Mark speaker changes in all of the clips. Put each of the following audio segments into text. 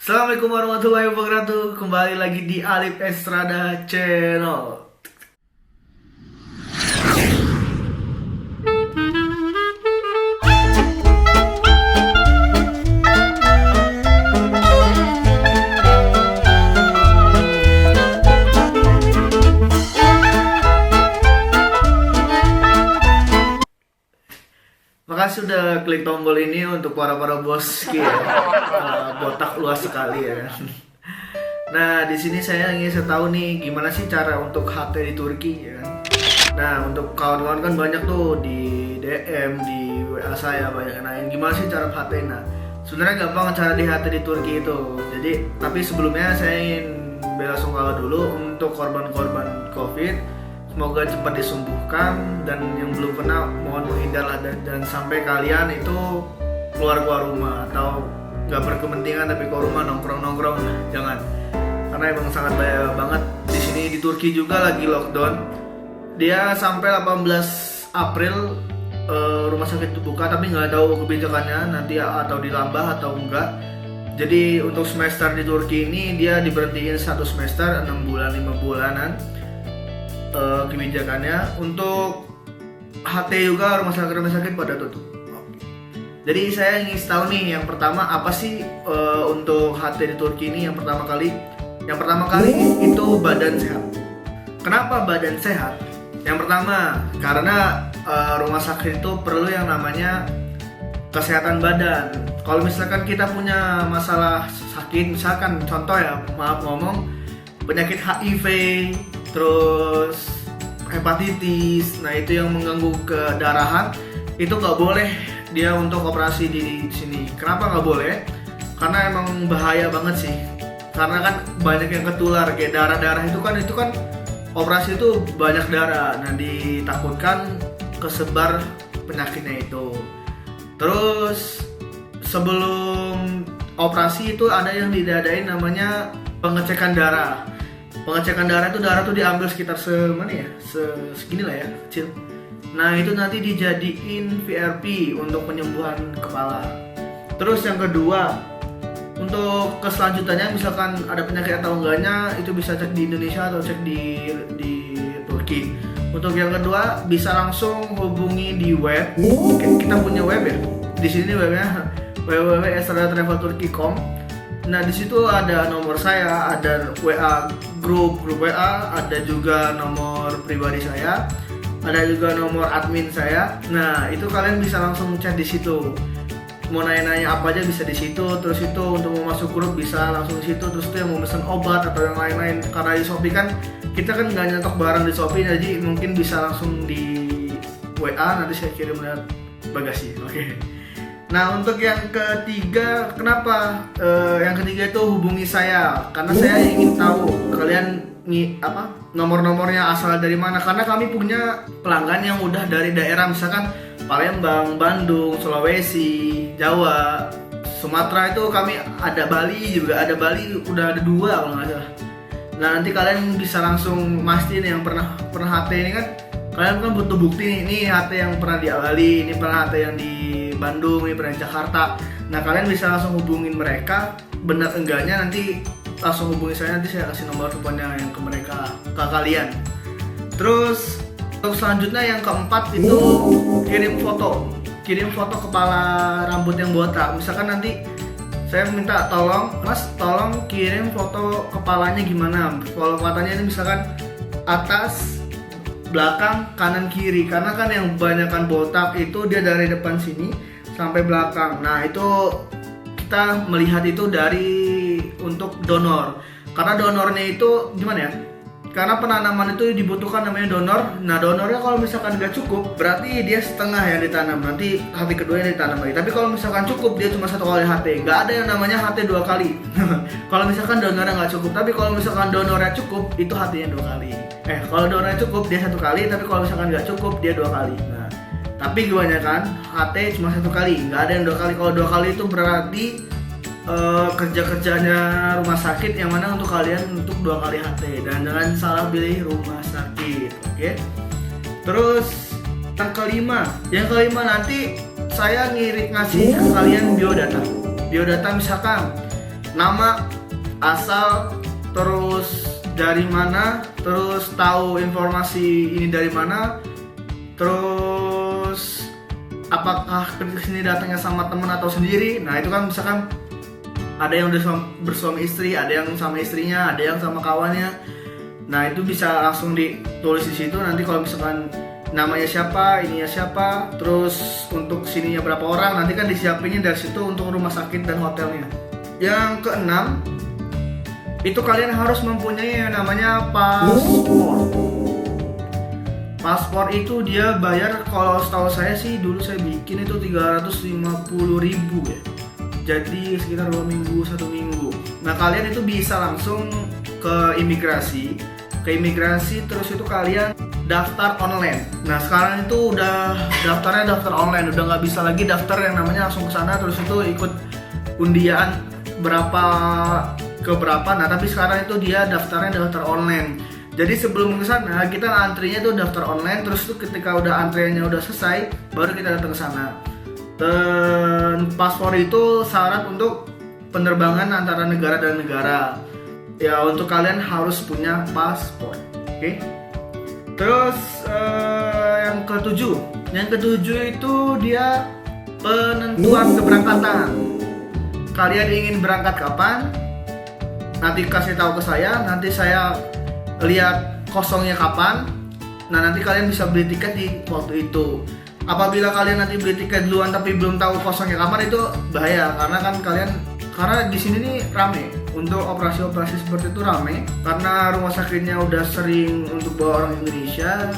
Speaker 1: Assalamualaikum warahmatullahi wabarakatuh. Kembali lagi di Alif Estrada Channel. Makasih udah klik tombol ini untuk para boski ya. Botak luas sekali ya. Nah, di sini saya ingin tahu nih gimana sih cara untuk HT di Turki ya kan. Nah, untuk kawan-kawan kan banyak tuh di DM, di WA saya banyak yang nanya gimana sih cara HT. Nah, sebenarnya gampang cara di HT di Turki itu. Jadi, tapi sebelumnya saya ingin bela sungkawa dulu untuk korban-korban COVID. Semoga cepat disembuhkan, dan yang belum kena mohon menghindarlah, dan sampai kalian itu keluar rumah atau nggak berkepentingan tapi keluar rumah nongkrong jangan, karena emang sangat bahaya banget. Di sini di Turki juga lagi lockdown, dia sampai 18 April rumah sakit buka, tapi nggak tahu kebijakannya nanti atau dilambah atau enggak. Jadi untuk semester di Turki ini dia diberhentiin 1 semester 6 bulan 5 bulanan kebijakannya. Untuk HT juga rumah sakit pada tutup. Jadi saya ingin tahu nih, yang pertama apa sih untuk HT di Turki ini? Yang pertama kali itu badan sehat. Kenapa badan sehat? Yang pertama karena rumah sakit itu perlu yang namanya kesehatan badan. Kalau misalkan kita punya masalah sakit, misalkan contoh ya, maaf ngomong, penyakit HIV, terus hepatitis, nah itu yang mengganggu kedarahan, itu nggak boleh dia untuk operasi di sini. Kenapa nggak boleh? Karena emang bahaya banget sih. Karena kan banyak yang ketular, kayak darah itu kan operasi itu banyak darah. Nah, ditakutkan kesebar penyakitnya itu. Terus sebelum operasi itu ada yang didadain namanya pengecekan darah. Pengecekan darah tuh diambil sekitar segini lah ya, kecil. Nah, itu nanti dijadiin VRP untuk penyembuhan kepala. Terus yang kedua, untuk keselanjutannya misalkan ada penyakit atau enggaknya, itu bisa cek di Indonesia atau cek di Turki. Untuk yang kedua bisa langsung hubungi di web. Kita punya web ya. Di sini webnya www.estradatravelturki.com. Nah, di situ ada nomor saya, ada WA grup WA, ada juga nomor pribadi saya, ada juga nomor admin saya. Nah, itu kalian bisa langsung chat di situ. Mau nanya-nanya apa aja bisa di situ. Terus itu untuk mau masuk grup bisa langsung di situ. Terus itu yang mau pesen obat atau yang lain-lain. Karena di Shopee kan kita kan nggak nyetok barang di Shopee, jadi mungkin bisa langsung di WA, nanti saya kirim lewat bagasi. Oke. Nah, untuk yang ketiga, kenapa? Yang ketiga itu hubungi saya, karena saya ingin tahu kalian nomor-nomornya asal dari mana. Karena kami punya pelanggan yang udah dari daerah, misalkan Palembang, Bandung, Sulawesi, Jawa, Sumatera, itu kami ada Bali juga, udah ada 2 kalau nggak salah. Nah, nanti kalian bisa langsung mastiin yang pernah HT ini kan. Kalian kan butuh bukti nih, ini HT yang pernah di Bali, ini pernah HT yang di Bandung, ini pernah di Jakarta. Nah, kalian bisa langsung hubungin mereka, benar enggaknya nanti langsung hubungi saya, nanti saya kasih nomor teleponnya yang ke kalian. Terus untuk selanjutnya yang keempat itu kirim foto kepala rambut yang botak. Misalkan nanti saya minta tolong kirim foto kepalanya gimana. Kalau katanya ini misalkan atas, belakang, kanan, kiri. Karena kan yang kebanyakan botak itu dia dari depan sini sampai belakang. Nah, itu kita melihat itu untuk donor. Karena donornya itu gimana ya? Karena penanaman itu dibutuhkan namanya donor. Nah, donornya kalau misalkan nggak cukup, berarti dia setengah yang ditanam. Nanti HT kedua yang ditanam lagi. Tapi kalau misalkan cukup, dia cuma 1 kali HT. Nggak ada yang namanya HT 2 kali. Kalau misalkan donornya nggak cukup. Tapi kalau misalkan donornya cukup, itu HT-nya 2 kali. Kalau donornya cukup, dia 1 kali. Tapi kalau misalkan nggak cukup, dia 2 kali. Nah, tapi kebanyakan HT cuma 1 kali. Nggak ada yang 2 kali. Kalau 2 kali itu berarti kerja-kerjanya rumah sakit, yang mana untuk kalian untuk 2 kali HT, dan jangan salah pilih rumah sakit. Oke. Terus yang kelima nanti saya ngasih ke kalian biodata. Misalkan nama, asal, terus dari mana, terus tahu informasi ini dari mana, terus apakah ke sini datangnya sama teman atau sendiri. Nah itu kan misalkan ada yang udah bersuami istri, ada yang sama istrinya, ada yang sama kawannya. Nah itu bisa langsung ditulis di situ. Nanti kalau misalkan namanya siapa, ininya siapa, terus untuk sininya berapa orang, nanti kan disiapinnya dari situ untuk rumah sakit dan hotelnya. Yang keenam, itu kalian harus mempunyai yang namanya paspor. Paspor itu dia bayar, kalau setahu saya sih dulu saya bikin itu 350.000 ya. Jadi sekitar 2 minggu, 1 minggu. Nah kalian itu bisa langsung ke imigrasi, terus itu kalian daftar online. Nah sekarang itu udah daftarnya daftar online, udah nggak bisa lagi daftar yang namanya langsung ke sana terus itu ikut undian berapa ke berapa. Nah tapi sekarang itu dia daftarnya daftar online. Jadi sebelum ke sana kita antrinya tuh daftar online, terus tuh ketika udah antriannya udah selesai baru kita datang ke sana. Dan paspor itu syarat untuk penerbangan antara negara dan negara. Ya untuk kalian harus punya paspor, oke? Terus yang ketujuh itu dia penentuan keberangkatan. Kalian ingin berangkat kapan? Nanti kasih tahu ke saya, nanti saya lihat kosongnya kapan. Nah nanti kalian bisa beli tiket di waktu itu. Apabila kalian nanti beli tiket duluan tapi belum tahu kosongnya kapan, itu bahaya karena di sini nih rame. Untuk operasi-operasi seperti itu rame karena rumah sakitnya udah sering untuk bawa orang Indonesia,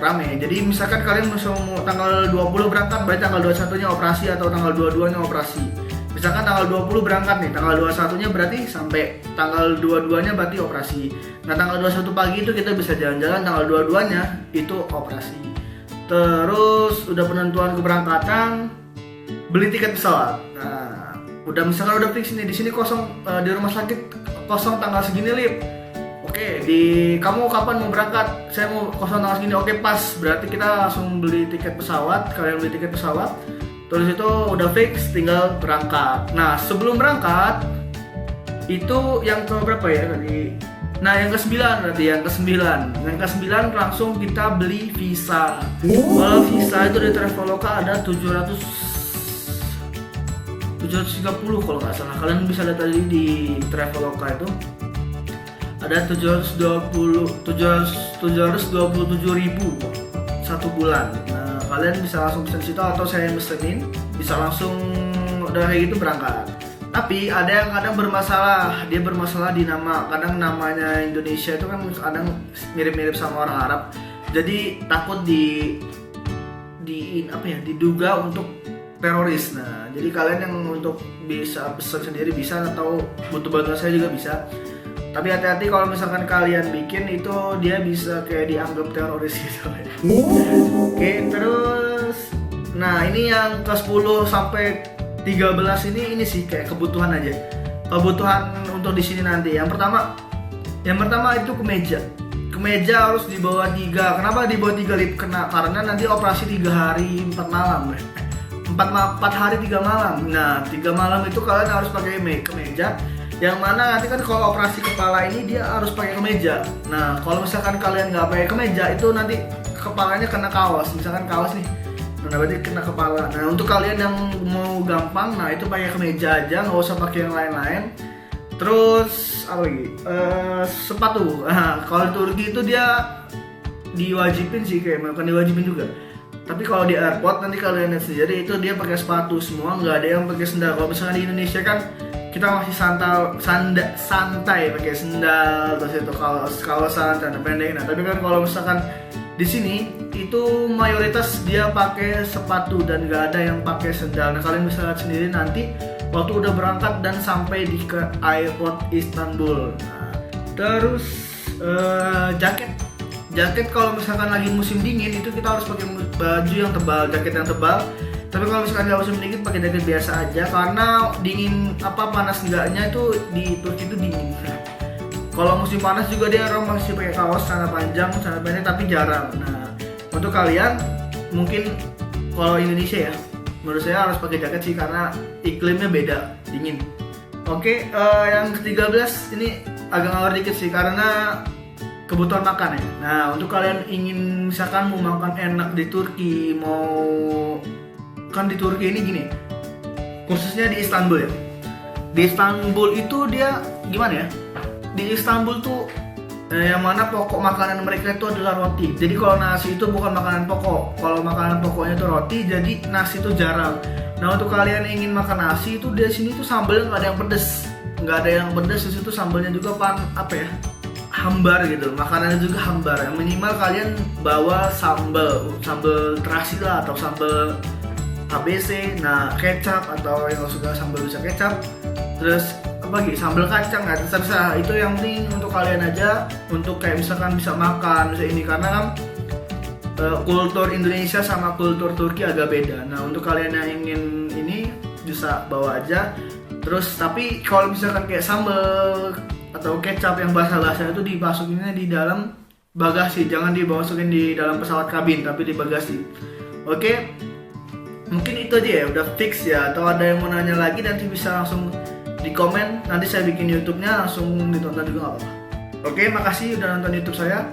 Speaker 1: rame. Jadi misalkan kalian mau tanggal 20 berangkat, berarti tanggal 21-nya operasi atau tanggal 22-nya operasi. Misalkan tanggal 20 berangkat nih, tanggal 21-nya berarti sampai tanggal 22-nya berarti operasi. Nah tanggal 21 pagi itu kita bisa jalan-jalan, tanggal 22-nya itu operasi. Terus udah penentuan keberangkatan, beli tiket pesawat. Nah udah misalkan udah fix nih di sini kosong, di rumah sakit kosong tanggal segini Lip. Oke, kamu kapan mau berangkat? Saya mau kosong tanggal segini. Oke pas, berarti kita langsung beli tiket pesawat. Kalian beli tiket pesawat, terus itu udah fix, tinggal berangkat. Nah sebelum berangkat itu yang ke berapa ya tadi? Nah yang ke-9 berarti, yang ke-9 langsung kita beli visa. Kalau visa itu di Traveloka ada 730 kalau nggak salah. Kalian bisa lihat tadi di Traveloka itu ada 727.000 satu bulan. Nah kalian bisa langsung pesen situ atau saya mesenin, bisa langsung udah kayak gitu berangkat. Tapi ada yang kadang bermasalah, dia bermasalah di nama. Kadang namanya Indonesia itu kan kadang mirip-mirip sama orang Arab. Jadi takut diduga untuk teroris. Nah, jadi kalian yang untuk bisa pesan sendiri bisa, atau butuh bantuan saya juga bisa. Tapi hati-hati kalau misalkan kalian bikin itu dia bisa kayak dianggap teroris gitu ya. Oke, terus nah ini yang ke-10 sampai 13 ini sih kayak kebutuhan aja. Kebutuhan untuk di sini nanti. Yang pertama itu kemeja. Kemeja harus dibawa 3. Kenapa dibawa 3 Lip? Karena nanti operasi 3 hari 4 malam. 4 hari 3 malam. Nah, 3 malam itu kalian harus pakai kemeja. Yang mana nanti kan kalau operasi kepala ini dia harus pakai kemeja. Nah, kalau misalkan kalian nggak pakai kemeja itu nanti kepalanya kena kaos. Misalkan kaos nih, nah berarti kena kepala. Nah untuk kalian yang mau gampang, nah itu pakai kemeja aja, nggak usah pakai yang lain-lain. Terus apa lagi? Sepatu. Nah, kalau di Turki itu dia diwajibin sih, kayak bukan diwajibin juga. Tapi kalau di airport nanti kalian lihat sendiri itu dia pakai sepatu semua, nggak ada yang pakai sendal. Kalau misalnya di Indonesia kan kita masih santai pakai sendal, terus itu kalau celana pendek. Nah tapi kan kalau misalkan di sini itu mayoritas dia pakai sepatu dan nggak ada yang pakai sendal. Nah kalian bisa lihat sendiri nanti waktu udah berangkat dan sampai di ke airport Istanbul. Nah, terus jaket kalau misalkan lagi musim dingin itu kita harus pakai baju yang tebal, jaket yang tebal. Tapi kalau misalkan nggak musim dingin pakai jaket biasa aja, karena dingin panas enggaknya itu di Turki itu dingin. Kalau musim panas juga dia orang masih pakai kaos, celana panjang, celana pendek, tapi jarang. Nah, untuk kalian mungkin kalau Indonesia ya, menurut saya harus pakai jaket sih karena iklimnya beda, dingin. Oke, yang ke-13 ini agak ngawur dikit sih karena kebutuhan makan ya. Nah, untuk kalian ingin misalkan mau makan enak di Turki, kan di Turki ini gini, khususnya di Istanbul ya. Di Istanbul itu dia gimana ya? Di Istanbul tuh yang mana pokok makanan mereka itu adalah roti. Jadi kalau nasi itu bukan makanan pokok. Kalau makanan pokoknya itu roti, jadi nasi itu jarang. Nah, untuk kalian yang ingin makan nasi itu di sini tuh sambelnya nggak ada yang pedes, nggak ada yang pedes. Di situ sambelnya juga hambar gitu. Makanannya juga hambar. Yang minimal kalian bawa sambel terasi lah atau sambel ABC. Nah, kecap atau yang suka sambal bisa kecap. Terus apa lagi, sambal kacang, nggak terserah, itu yang penting untuk kalian aja, untuk kayak misalkan bisa makan bisa ini, karena kan kultur Indonesia sama kultur Turki agak beda. Nah, untuk kalian yang ingin ini bisa bawa aja. Terus tapi kalau misalkan kayak sambal atau kecap yang basah-basah itu dimasukinnya di dalam bagasi, jangan dimasukin di dalam pesawat kabin tapi di bagasi. Oke, mungkin itu aja ya, udah fix ya. Atau ada yang mau nanya lagi nanti bisa langsung di komen, nanti saya bikin YouTube-nya langsung ditonton juga nggak apa-apa. Oke, makasih udah nonton YouTube saya.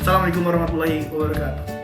Speaker 1: Assalamualaikum warahmatullahi wabarakatuh.